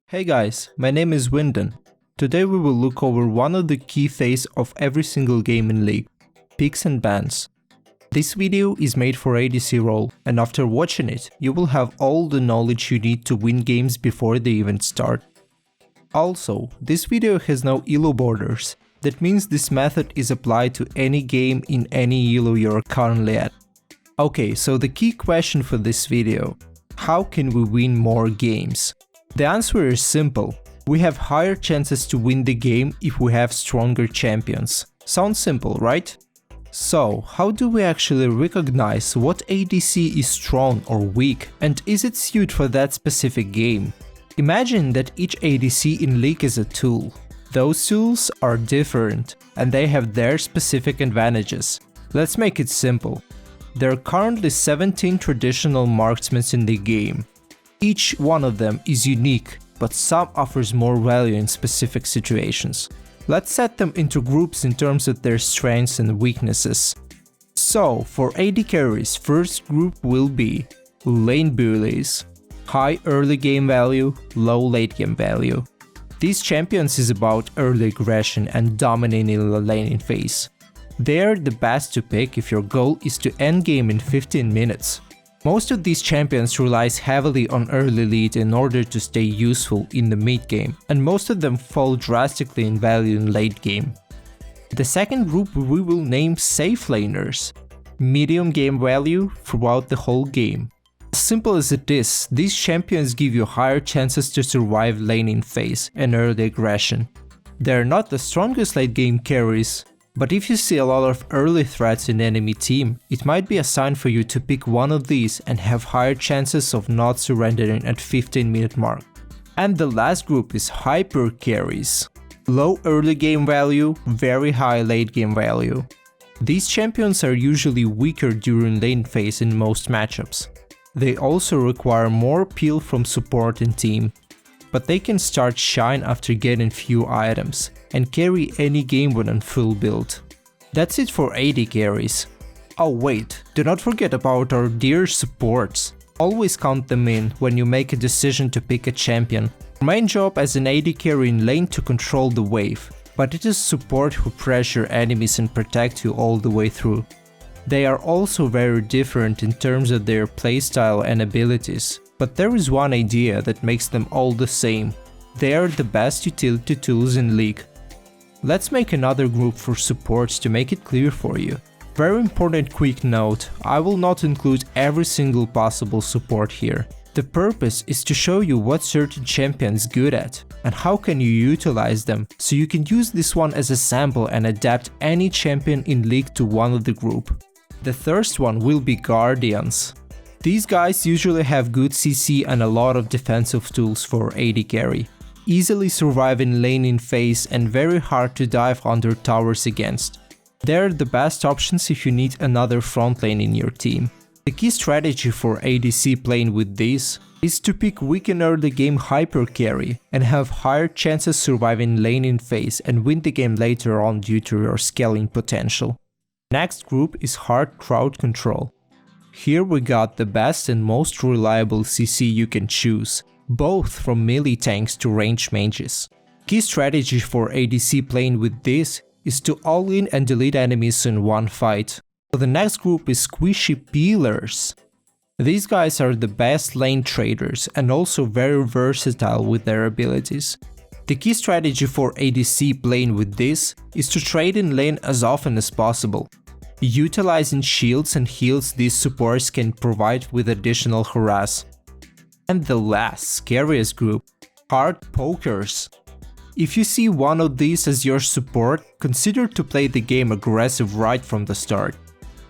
Hey guys, my name is Wyndon. Today we will look over one of the key phases of every single game in League, picks and bans. This video is made for ADC role, and after watching it, you will have all the knowledge you need to win games before they even start. Also, this video has no elo borders. That means this method is applied to any game in any elo you're currently at. Okay, so the key question for this video: how can we win more games? The answer is simple. We have higher chances to win the game if we have stronger champions. Sounds simple, right? So, how do we actually recognize what ADC is strong or weak, and is it suited for that specific game? Imagine that each ADC in League is a tool. Those tools are different, and they have their specific advantages. Let's make it simple. There are currently 17 traditional marksmen in the game. Each one of them is unique, but some offers more value in specific situations. Let's set them into groups in terms of their strengths and weaknesses. So, for AD carries, first group will be lane bullies, high early game value, low late game value. These champions is about early aggression and dominating the laning phase. They are the best to pick if your goal is to end game in 15 minutes. Most of these champions relies heavily on early lead in order to stay useful in the mid game, and most of them fall drastically in value in late game. The second group we will name safe laners, medium game value throughout the whole game. As simple as it is, these champions give you higher chances to survive laning phase and early aggression. They are not the strongest late game carries, but if you see a lot of early threats in enemy team, it might be a sign for you to pick one of these and have higher chances of not surrendering at 15-minute mark. And the last group is hyper carries. Low early game value, very high late game value. These champions are usually weaker during lane phase in most matchups. They also require more peel from support and team, but they can start shine after getting few items and carry any game when on full build. That's it for AD carries. Oh wait, do not forget about our dear supports. Always count them in when you make a decision to pick a champion. Our main job as an AD carry in lane to control the wave, but it is support who pressure enemies and protect you all the way through. They are also very different in terms of their playstyle and abilities, but there is one idea that makes them all the same. They are the best utility tools in League. Let's make another group for supports to make it clear for you. Very important quick note, I will not include every single possible support here. The purpose is to show you what certain champions good at and how can you utilize them, so you can use this one as a sample and adapt any champion in League to one of the group. The first one will be Guardians. These guys usually have good CC and a lot of defensive tools for AD carry. Easily survive in laning phase and very hard to dive under towers against. They're the best options if you need another front lane in your team. The key strategy for ADC playing with these is to pick weak and early game hyper carry and have higher chances surviving laning phase and win the game later on due to your scaling potential. Next group is hard crowd control. Here we got the best and most reliable CC you can choose, both from melee tanks to range mages. Key strategy for ADC playing with this is to all-in and delete enemies in one fight. So the next group is squishy peelers. These guys are the best lane traders and also very versatile with their abilities. The key strategy for ADC playing with this is to trade in lane as often as possible. Utilizing shields and heals these supports can provide with additional harass. And the last, scariest group, hard pokers. If you see one of these as your support, consider to play the game aggressive right from the start.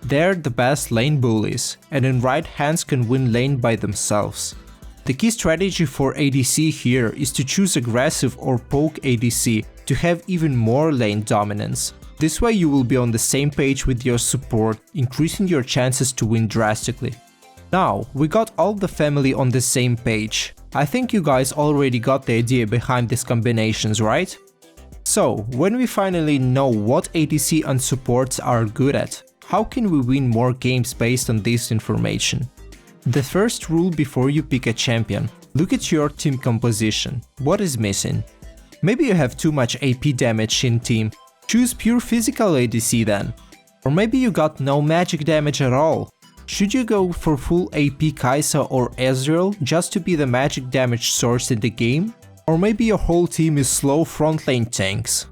They're the best lane bullies, and in right hands can win lane by themselves. The key strategy for ADC here is to choose aggressive or poke ADC to have even more lane dominance. This way you will be on the same page with your support, increasing your chances to win drastically. Now, we got all the family on the same page. I think you guys already got the idea behind these combinations, right? So, when we finally know what ADC and supports are good at, how can we win more games based on this information? The first rule before you pick a champion: Look at your team composition. What is missing? Maybe you have too much AP damage in team. Choose pure physical ADC then. Or maybe you got no magic damage at all. Should you go for full AP Kai'Sa or Ezreal just to be the magic damage source in the game? Or maybe your whole team is slow front lane tanks.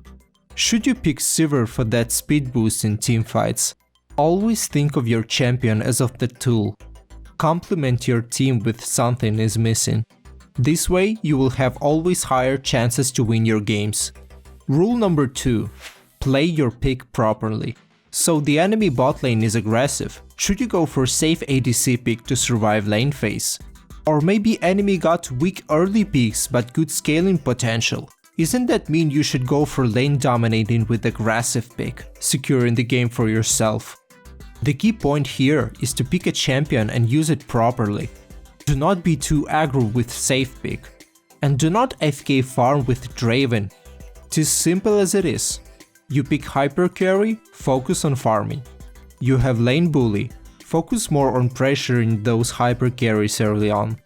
Should you pick Sivir for that speed boost in teamfights? Always think of your champion as of the tool. Complement your team with something is missing. This way you will have always higher chances to win your games. Rule number 2. Play your pick properly. So the enemy bot lane is aggressive. Should you go for safe ADC pick to survive lane phase? Or maybe enemy got weak early picks but good scaling potential. Isn't that mean you should go for lane dominating with aggressive pick, securing the game for yourself? The key point here is to pick a champion and use it properly. Do not be too aggro with safe pick. And do not FK farm with Draven. Tis simple as it is. You pick hyper carry, focus on farming. You have lane bully, focus more on pressuring those hyper carries early on.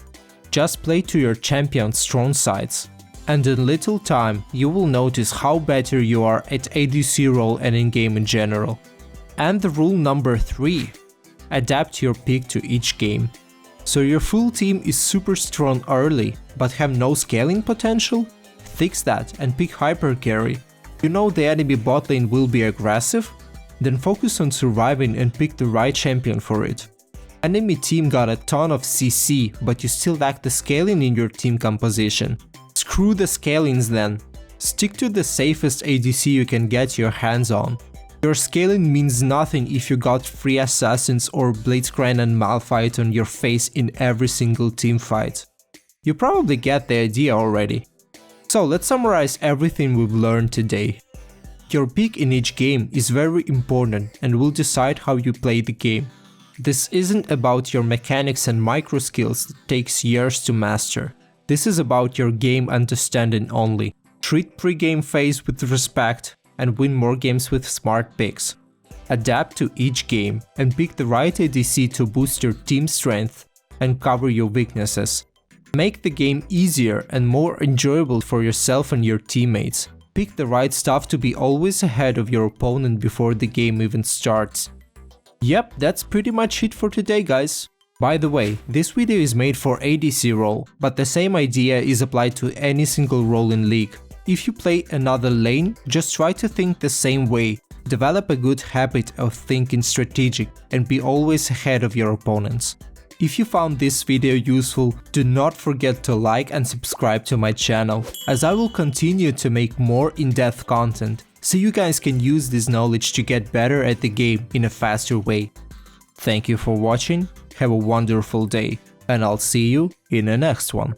Just play to your champion's strong sides. And in little time you will notice how better you are at ADC role and in game in general. And the rule number 3. Adapt your pick to each game. So your full team is super strong early, but have no scaling potential? Fix that and pick hyper carry. You know the enemy bot lane will be aggressive? Then focus on surviving and pick the right champion for it. Enemy team got a ton of CC, but you still lack the scaling in your team composition. Screw the scalings then. Stick to the safest ADC you can get your hands on. Your scaling means nothing if you got free assassins or Blitzcrank and Malphite on your face in every single team fight. You probably get the idea already. So let's summarize everything we've learned today. Your pick in each game is very important and will decide how you play the game. This isn't about your mechanics and micro skills that takes years to master. This is about your game understanding only. Treat pre-game phase with respect and win more games with smart picks. Adapt to each game and pick the right ADC to boost your team strength and cover your weaknesses. Make the game easier and more enjoyable for yourself and your teammates. Pick the right stuff to be always ahead of your opponent before the game even starts. Yep, that's pretty much it for today, guys. By the way, this video is made for ADC role, but the same idea is applied to any single role in League. If you play another lane, just try to think the same way. Develop a good habit of thinking strategic and be always ahead of your opponents. If you found this video useful, do not forget to like and subscribe to my channel, as I will continue to make more in-depth content, so you guys can use this knowledge to get better at the game in a faster way. Thank you for watching, have a wonderful day, and I'll see you in the next one.